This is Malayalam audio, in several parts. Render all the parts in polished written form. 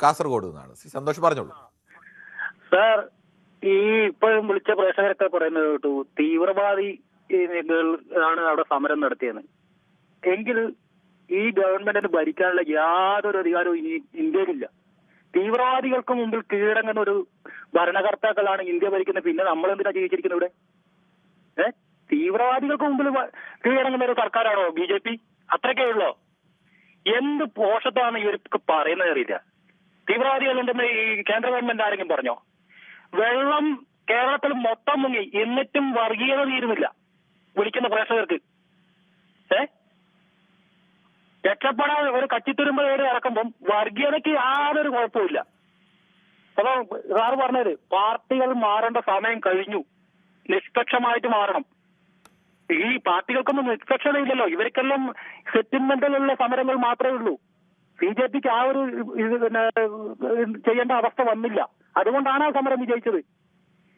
കാസർഗോഡ് നിന്നാണ്. ശ്രീ സന്തോഷ് പറഞ്ഞോളൂ. സാർ, ഈ ഇപ്പോഴും വിളിച്ച പ്രേക്ഷകരൊക്കെ പറയുന്നത് കേട്ടു തീവ്രവാദി ആണ് അവിടെ സമരം നടത്തിയെന്ന്. എങ്കിൽ ഈ ഗവൺമെന്റിന് ഭരിക്കാനുള്ള യാതൊരു അധികാരവും ഇനി ഇന്ത്യയിലില്ല. തീവ്രവാദികൾക്ക് മുമ്പിൽ കീഴടങ്ങുന്ന ഒരു ഭരണകർത്താക്കളാണ് ഇന്ത്യ ഭരിക്കുന്നത്. പിന്നെ നമ്മൾ എന്തിനാ ജീവിച്ചിരിക്കുന്നത് ഇവിടെ? തീവ്രവാദികൾക്ക് മുമ്പിൽ കീഴടങ്ങുന്ന ഒരു സർക്കാരാണോ BJP? അത്രയ്ക്കേ ഉള്ളോ? എന്ത് പോഷത്താണ് ഇവർക്ക് പറയുന്നത് അറിയില്ല. തീവ്രവാദികൾ ഉണ്ടെന്ന് ഈ കേന്ദ്ര ഗവൺമെന്റ് ആരെങ്കിലും പറഞ്ഞോ? വെള്ളം കേരളത്തിൽ മൊത്തം മുങ്ങി, എന്നിട്ടും വർഗീയത തീരുന്നില്ല വിളിക്കുന്ന പ്രേക്ഷകർക്ക്. രക്ഷപ്പെടാൻ ഒരു കച്ചിത്തുരുമ്പേട് ഇറക്കുമ്പം വർഗീയതയ്ക്ക് യാതൊരു കുഴപ്പമില്ല. അപ്പൊ സാറ് പറഞ്ഞത് പാർട്ടികൾ മാറേണ്ട സമയം കഴിഞ്ഞു, നിഷ്പക്ഷമായിട്ട് മാറണം. ഈ പാർട്ടികൾക്കൊന്നും നിഷ്പക്ഷതയില്ലല്ലോ. ഇവർക്കെല്ലാം സെറ്റിൽമെന്റിലുള്ള സമരങ്ങൾ മാത്രമേ ഉള്ളൂ. BJPക്ക് ആ ഒരു ചെയ്യേണ്ട അവസ്ഥ വന്നില്ല. അതുകൊണ്ടാണ് ആ സമരം വിജയിച്ചത്.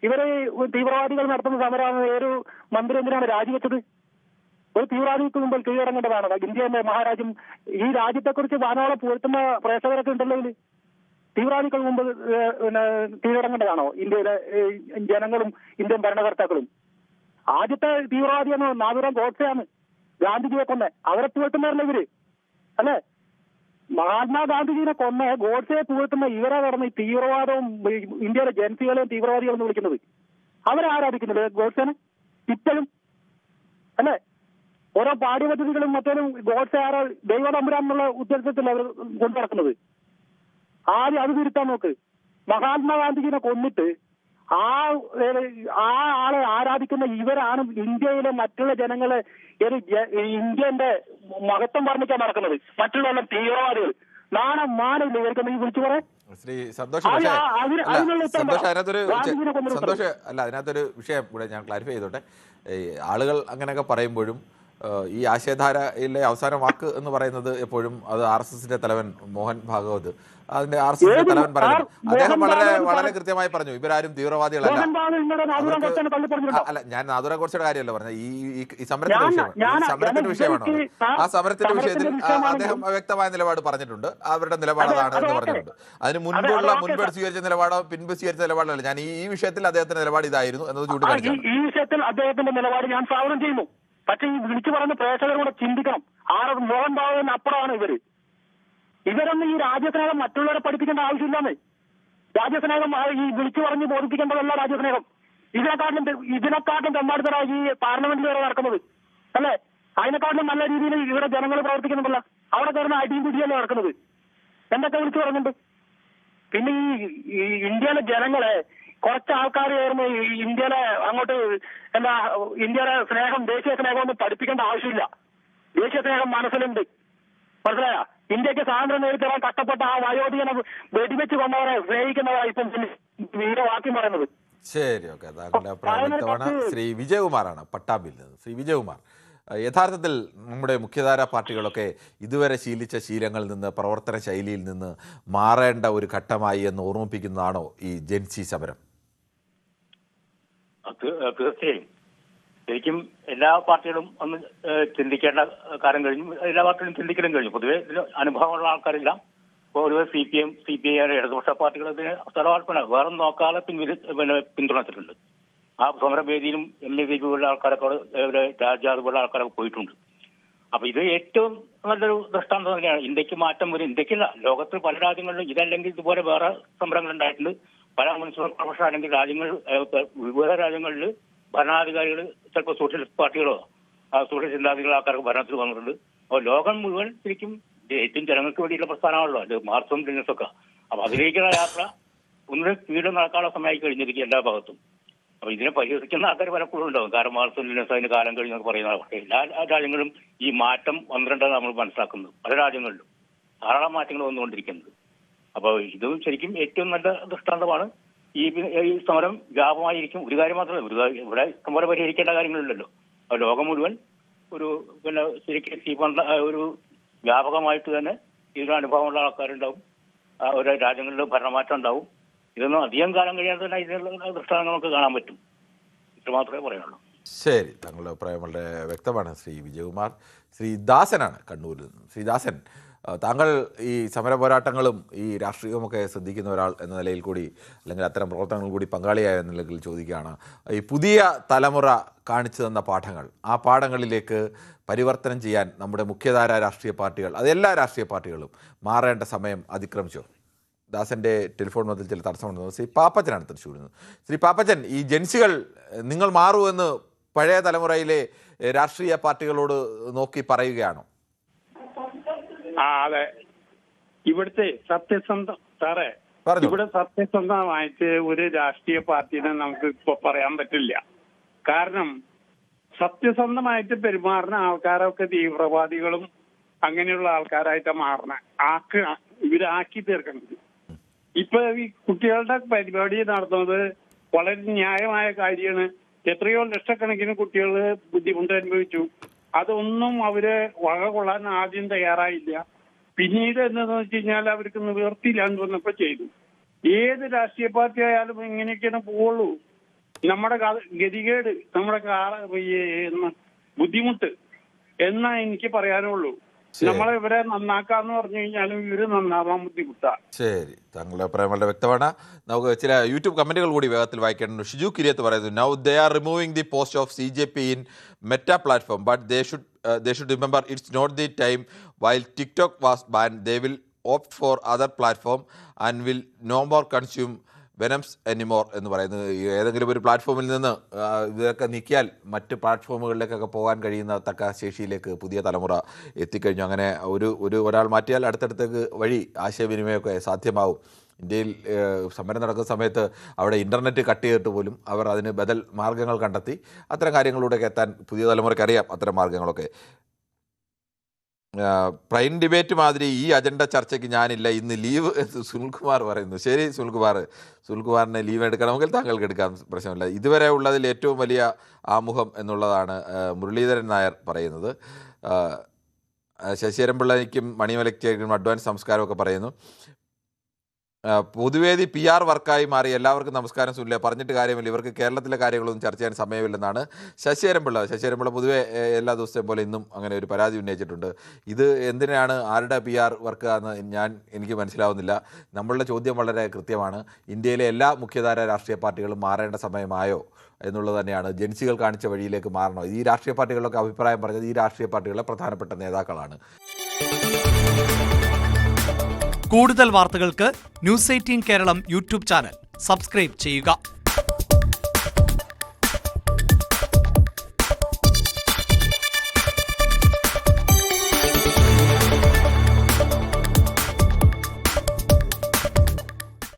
ഇവര് തീവ്രവാദികൾ നടത്തുന്ന സമരമാണ്. ഒരു മന്ത്രി എന്തിനാണ് രാജിവെച്ചത്? ഒരു തീവ്രവാദിക്ക് മുമ്പിൽ കീഴടങ്ങേണ്ടതാണ് ഇന്ത്യ എന്ന മഹാരാജ്യം. ഈ രാജ്യത്തെക്കുറിച്ച് വാനോളം പുകഴ്ത്തുന്ന പ്രേക്ഷകരൊക്കെ ഉണ്ടല്ലോ. ഇതിൽ തീവ്രവാദികൾ മുമ്പ് കീഴടങ്ങേണ്ടതാണോ ഇന്ത്യയിലെ ജനങ്ങളും ഇന്ത്യൻ ഭരണകർത്താക്കളും? ആദ്യത്തെ തീവ്രവാദിയാണ് നാഥുറാം ഗോഡ്സെയാണ് ഗാന്ധിജിയെ കൊന്നെ. അവരെ പുകഴ്ത്തുന്നവരല്ല ഇവര്, അല്ലെ? മഹാത്മാഗാന്ധിജിനെ കൊന്ന ഗോഡ്സെയെ പുകഴ്ത്തുന്ന ഇവരെ കടന്ന് ഈ തീവ്രവാദവും ഇന്ത്യയിലെ ജൻസികളെയും തീവ്രവാദികളെന്ന് വിളിക്കുന്നത്. അവരെ ആരാധിക്കുന്നില്ല ഗോഡ്സെനെ ഇപ്പോഴും, അല്ലെ? ഓരോ പാഠ്യപദ്ധതികളും മറ്റേലും ഗോഡ്സെ ആരോ ദൈവതമ്പുരാൻ എന്നുള്ള ഉദ്ദേശത്തിൽ അവർ കൊണ്ടു നടക്കുന്നത്. ആദ്യം അത് തിരുത്താൻ നോക്ക്. മഹാത്മാഗാന്ധിജിനെ കൊന്നിട്ട് ആ ആളെ ആരാധിക്കുന്ന ഇവരാണ് ഇന്ത്യയിലെ മറ്റുള്ള ജനങ്ങളെ ഇന്ത്യന്റെ മഹത്വം വർണ്ണിക്കാൻ നടക്കുന്നത്. മറ്റുള്ള തീവ്രവാദികൾ നാണം മാനില്ല ഇവർക്ക്. നീ വിളിച്ചു പറയാൻ ശ്രീ സന്തോഷ്, അതിനകത്തൊരു വിഷയം കൂടെ ഞാൻ ക്ലാരിഫൈ ചെയ്തോട്ടെ. ഈ ആളുകൾ അങ്ങനെയൊക്കെ പറയുമ്പോഴും ഈ ആശയധാരയിലെ അവസാന വാക്ക് എന്ന് പറയുന്നത് എപ്പോഴും അത് RSSന്റെ തലവൻ മോഹൻ ഭാഗവത്, അതിന്റെ RSSന്റെ തലവൻ പറയുന്നത്, അദ്ദേഹം വളരെ കൃത്യമായി പറഞ്ഞു ഇവരാരും തീവ്രവാദികളല്ല. അല്ല, ഞാൻ നാഥുറാം ഗോഡ്സെയുടെ കാര്യമല്ല പറഞ്ഞത്. ഈ സമരത്തിന്റെ വിഷയമാണ്. ആ സമരത്തിന്റെ വിഷയത്തിൽ അദ്ദേഹം വ്യക്തമായ നിലപാട് പറഞ്ഞിട്ടുണ്ട്. അവരുടെ നിലപാട് അതാണ് എന്ന് പറഞ്ഞിട്ടുണ്ട്. അതിന് മുൻപ് സ്വീകരിച്ച നിലപാടോ പിൻപ് സ്വീകരിച്ച നിലപാടല്ല. ഞാൻ ഈ വിഷയത്തിൽ അദ്ദേഹത്തിന്റെ നിലപാട് ഇതായിരുന്നു എന്നത് ചൂണ്ടിക്കാണിച്ചു. ഈ വിഷയത്തിൽ അദ്ദേഹത്തിന്റെ നിലപാട് ഞാൻ സ്വാഗതം ചെയ്യുന്നു. പക്ഷേ ഈ വിളിച്ചു പറയുന്ന പ്രേക്ഷകരോട് ചിന്തിക്കണം. മോഹൻ ഭാഗവതിന് അപ്പുറമാണ് ഇവര്. ഇവരൊന്നും ഈ രാജ്യസ്നേഹം മറ്റുള്ളവരെ പഠിപ്പിക്കേണ്ട ആവശ്യമില്ലാന്ന്. രാജ്യസ്നേഹം ഈ വിളിച്ചു പറഞ്ഞ് ബോധിപ്പിക്കേണ്ടതല്ല രാജ്യസ്നേഹം. ഇതിനെക്കാട്ടും തെമ്മാടിത്തരായി ഈ പാർലമെന്റിൽ വരെ നടക്കുന്നത്, അല്ലെ? അതിനെക്കാട്ടിലും നല്ല രീതിയിൽ ഇവിടെ ജനങ്ങൾ പ്രവർത്തിക്കുന്നുണ്ടല്ലോ. അവിടെ കയറുന്ന അടിയും പിടിയല്ലേ നടക്കുന്നത്. എന്തൊക്കെ വിളിച്ചു പറയുന്നുണ്ട്. പിന്നെ ഈ ഇന്ത്യയിലെ ജനങ്ങളെ കുറച്ച് ആൾക്കാർ ചേർന്ന് ഇന്ത്യയിലെ അങ്ങോട്ട് ഇന്ത്യയുടെ സ്നേഹം, ദേശീയ സ്നേഹം ഒന്നും പഠിപ്പിക്കേണ്ട ആവശ്യമില്ല. ദേശീയ സ്നേഹം മനസ്സിലുണ്ട്, മനസ്സിലായ? ഇന്ത്യക്ക് സ്വാതന്ത്ര്യം നേടിത്തരാൻ കഷ്ടപ്പെട്ട ആ വയോധികനെ വെടിവെച്ച് കൊണ്ടവരെ സ്നേഹിക്കുന്നവരാണ് ഇപ്പം വീരവാക്യം പറയുന്നത്. ശരി, ഓക്കെ. താങ്കളുടെ അഭിപ്രായം വ്യക്തമാണ്. ശ്രീ വിജയകുമാറാണ് പട്ടാമ്പിയിൽ നിന്ന്. ശ്രീ വിജയകുമാർ, യഥാർത്ഥത്തിൽ നമ്മുടെ മുഖ്യധാര പാർട്ടികളൊക്കെ ഇതുവരെ ശീലിച്ച ശീലങ്ങളിൽ നിന്ന്, പ്രവർത്തന ശൈലിയിൽ നിന്ന് മാറേണ്ട ഒരു ഘട്ടമായി എന്ന് ഓർമ്മിപ്പിക്കുന്നതാണോ ഈ ജൻസി സമരം? തീർച്ചയായും. ശരിക്കും എല്ലാ പാർട്ടികളും ഒന്ന് ചിന്തിക്കേണ്ട കാര്യം കഴിഞ്ഞു. എല്ലാ പാർട്ടികളും ചിന്തിക്കലും കഴിഞ്ഞു. പൊതുവെ ഇതിന് അനുഭവമുള്ള ആൾക്കാരെല്ലാം പൊതുവെ CPI ഇടതുപക്ഷ പാർട്ടികൾ ഇതിന് സ്ഥലവാർപ്പന വേറെ നോക്കാതെ പിന്തുണച്ചിട്ടുണ്ട്. ആ സമരവേദിയിലും MAVP പോലുള്ള ആൾക്കാരൊക്കെ രാജ്യാത് പോലുള്ള ആൾക്കാരൊക്കെ പോയിട്ടുണ്ട്. അപ്പൊ ഇത് ഏറ്റവും നല്ലൊരു ദൃഷ്ടാന്തം തന്നെയാണ്. ഇന്ത്യക്ക് മാറ്റം വരും. ഇന്ത്യക്കല്ല, ലോകത്ത് പല രാജ്യങ്ങളിലും ഇതല്ലെങ്കിൽ ഇതുപോലെ വേറെ സമരങ്ങൾ ഉണ്ടായിട്ടുണ്ട്. പല മുനിസിപ്പൽ കോർപ്പറേഷൻ അല്ലെങ്കിൽ വിവിധ രാജ്യങ്ങളിൽ ഭരണാധികാരികൾ ചിലപ്പോൾ സോഷ്യലിസ്റ്റ് പാർട്ടികളോ സോഷ്യലിസ്റ്റ് ചിന്താഗതികളോ ആൾക്കാർക്ക് ഭരണത്തിൽ വന്നിട്ടുണ്ട്. അപ്പോൾ ലോകം മുഴുവൻ ശരിക്കും ഏറ്റവും ജനങ്ങൾക്ക് വേണ്ടിയുള്ള പ്രസ്ഥാനമാണല്ലോ അത് മാർക്സും ലെനിൻസും. അപ്പൊ അതിലേക്കുള്ള യാത്ര ഒന്നിനും സ്പീഡ് നടക്കാനുള്ള സമയമായി കഴിഞ്ഞിരിക്കും എല്ലാ ഭാഗത്തും. അപ്പൊ ഇതിനെ പരിഹസിക്കുന്ന ആൾക്കാർ പലപ്പോഴും ഉണ്ടാവും. കാരണം മാർക്സും ലെനിൻസും അതിന് കാലം കഴിഞ്ഞെന്ന് പറയുന്നത്. പക്ഷേ എല്ലാ രാജ്യങ്ങളും ഈ മാറ്റം വന്നിട്ടുണ്ടെന്ന് നമ്മൾ മനസ്സിലാക്കുന്നത്. പല രാജ്യങ്ങളിലും ധാരാളം മാറ്റങ്ങൾ വന്നുകൊണ്ടിരിക്കുന്നത്. അപ്പോൾ ഇത് ശരിക്കും ഏറ്റവും നല്ല ദൃഷ്ടാന്തമാണ്. ഈ സമരം വ്യാപകമായിരിക്കും. ഒരു കാര്യം മാത്രമല്ല, ഇവിടെ ഇഷ്ടംപോലെ പരിഹരിക്കേണ്ട കാര്യങ്ങളില്ലല്ലോ. ലോകം മുഴുവൻ ഒരു ശരിക്കും ഒരു വ്യാപകമായിട്ട് തന്നെ ഇതിന് അനുഭവമുള്ള ആൾക്കാരുണ്ടാവും. ഓരോ രാജ്യങ്ങളിലും ഭരണമാറ്റം ഉണ്ടാവും. ഇതൊന്നും അധികം കാലം കഴിയാതെ തന്നെ ഇതിനുള്ള ദൃഷ്ടാന്തം നമുക്ക് കാണാൻ പറ്റും. ഇത്ര മാത്രമേ പറയാനുള്ളൂ. ശരി, താങ്കളുടെ അഭിപ്രായം വളരെ വ്യക്തമാണ് ശ്രീ വിജയകുമാർ. ശ്രീ ദാസനാണ് കണ്ണൂരിൽ നിന്ന്. ശ്രീ ദാസൻ, താങ്കൾ ഈ സമര പോരാട്ടങ്ങളും ഈ രാഷ്ട്രീയവുമൊക്കെ ശ്രദ്ധിക്കുന്ന ഒരാൾ എന്ന നിലയിൽ കൂടി, അല്ലെങ്കിൽ അത്തരം പ്രവർത്തനങ്ങൾ കൂടി പങ്കാളിയായ നിലയിൽ ചോദിക്കുകയാണ്, ഈ പുതിയ തലമുറ കാണിച്ചു തന്ന പാഠങ്ങൾ, ആ പാഠങ്ങളിലേക്ക് പരിവർത്തനം ചെയ്യാൻ നമ്മുടെ മുഖ്യധാര രാഷ്ട്രീയ പാർട്ടികൾ, അതെല്ലാ രാഷ്ട്രീയ പാർട്ടികളും മാറേണ്ട സമയം അതിക്രമിച്ചോ? ദാസൻ്റെ ടെലിഫോൺ മുതൽ ചില തടസ്സമുണ്ടെന്ന് ശ്രീ പാപ്പച്ചനാണ് തൃശ്ശൂരിൽ. ശ്രീ പാപ്പച്ചൻ, ഈ ജൻസികൾ നിങ്ങൾ മാറുമെന്ന് പഴയ തലമുറയിലെ രാഷ്ട്രീയ പാർട്ടികളോട് നോക്കി പറയുകയാണോ? അതെ. ഇവിടുത്തെ സാറേ, ഇവിടെ സത്യസന്ധമായിട്ട് ഒരു രാഷ്ട്രീയ പാർട്ടിനെ നമുക്ക് ഇപ്പൊ പറയാൻ പറ്റില്ല. കാരണം സത്യസന്ധമായിട്ട് പെരുമാറുന്ന ആൾക്കാരൊക്കെ തീവ്രവാദികളും അങ്ങനെയുള്ള ആൾക്കാരായിട്ട് മാറണ ഇവരാക്കി തീർക്കുന്നത്. ഇപ്പൊ ഈ കുട്ടികളുടെ പരിപാടി നടത്തുന്നത് വളരെ ന്യായമായ കാര്യമാണ്. എത്രയോ ലക്ഷക്കണക്കിന് കുട്ടികൾ ബുദ്ധിമുട്ട് അനുഭവിച്ചു. അതൊന്നും അവര് വക കൊള്ളാൻ ആദ്യം തയ്യാറായില്ല. പിന്നീട് എന്താണെന്ന് വെച്ച് കഴിഞ്ഞാൽ അവർക്ക് നിവർത്തിയില്ലാന്ന് വന്നപ്പോ ചെയ്തു. ഏത് രാഷ്ട്രീയ പാർട്ടി ആയാലും ഇങ്ങനെയൊക്കെയാണ് പോവുള്ളൂ. നമ്മുടെ ഗതികേട്, നമ്മുടെ ബുദ്ധിമുട്ട് എന്നാ എനിക്ക് പറയാനുള്ളൂ. നമ്മളെ ഇവരെ നന്നാക്കാന്ന് പറഞ്ഞു കഴിഞ്ഞാലും ഇവര് നന്നാവാൻ ബുദ്ധിമുട്ടാണ്. ശരി, താങ്കളുടെ അഭിപ്രായം വളരെ വ്യക്തമാണ്. നമുക്ക് ചില യൂട്യൂബ് കമന്റുകൾ കൂടി വേഗത്തിൽ വായിക്കേണ്ടത്. ഷിജു കിരിയത്ത് പറയുന്നു, now they are removing the post of CJP in meta platform, but they should remember it's not the time. While TikTok was banned, they will opt for other platform and will no more consume venoms anymore എന്ന് പറയുന്നത്. ഏതെങ്കിലും ഒരു പ്ലാറ്റ്ഫോമിൽ നിന്ന് ഇതൊക്കെ നീക്കിയാൽ മറ്റ് പ്ലാറ്റ്ഫോമുകളിലേക്കൊക്കെ പോകാൻ കഴിയുന്ന തക്ക ശേഷിയിലേക്ക് പുതിയ തലമുറ എത്തിക്കഴിഞ്ഞു. അങ്ങനെ ഒരാൾ മാറ്റിയാൽ അടുത്തടുത്തേക്ക് വഴി ആശയവിനിമയമൊക്കെ സാധ്യമാവും. ഇന്ത്യയിൽ സമരം നടക്കുന്ന സമയത്ത് അവിടെ ഇൻ്റർനെറ്റ് കട്ട് ചെയ്തിട്ട് പോലും അവർ അതിന് ബദൽ മാർഗ്ഗങ്ങൾ കണ്ടെത്തി. അത്തരം കാര്യങ്ങളിലൂടെയൊക്കെ എത്താൻ പുതിയ തലമുറയ്ക്ക് അറിയാം അത്തരം മാർഗ്ഗങ്ങളൊക്കെ. പ്രൈം ഡിബേറ്റ് മാതിരി ഈ അജണ്ട ചർച്ചയ്ക്ക് ഞാനില്ല, ഇന്ന് ലീവ് എന്ന് സുനിൽകുമാർ പറയുന്നു. ശരി സുനിൽകുമാറിന് ലീവ് എടുക്കണമെങ്കിൽ താങ്കൾക്ക് എടുക്കാൻ പ്രശ്നമില്ല. ഇതുവരെ ഉള്ളതിൽ ഏറ്റവും വലിയ ആമുഖം എന്നുള്ളതാണ് മുരളീധരൻ നായർ പറയുന്നത്. ശശിധരൻപിള്ളയ്ക്കും മണിമലയ്ക്കും അഡ്വാൻസ് സംസ്കാരമൊക്കെ പറയുന്നു. പൊതുവേദി PR വർക്കായി മാറി. എല്ലാവർക്കും നമസ്കാരം. സുനിലെ, പറഞ്ഞിട്ട് കാര്യമില്ല, ഇവർക്ക് കേരളത്തിലെ കാര്യങ്ങളൊന്നും ചർച്ച ചെയ്യാൻ സമയമില്ലെന്നാണ് ശശിധരൻപിള്ള പൊതുവെ എല്ലാ ദിവസത്തെയും പോലെ ഇന്നും അങ്ങനെ ഒരു പരാതി ഉന്നയിച്ചിട്ടുണ്ട്. ഇത് എന്തിനാണ്, ആരുടെ PR വർക്ക് എന്ന് എനിക്ക് മനസ്സിലാവുന്നില്ല. നമ്മളുടെ ചോദ്യം വളരെ കൃത്യമാണ്. ഇന്ത്യയിലെ എല്ലാ മുഖ്യധാര രാഷ്ട്രീയ പാർട്ടികളും മാറേണ്ട സമയമായോ എന്നുള്ളത് തന്നെയാണ്. ജൻസികൾ കാണിച്ച വഴിയിലേക്ക് മാറണോ? ഈ രാഷ്ട്രീയ പാർട്ടികളൊക്കെ അഭിപ്രായം പറഞ്ഞത് ഈ രാഷ്ട്രീയ പാർട്ടികളുടെ പ്രധാനപ്പെട്ട നേതാക്കളാണ്. കൂടുതൽ വാർത്തകൾക്ക് News 18 Keralam YouTube channel subscribe ചെയ്യുക.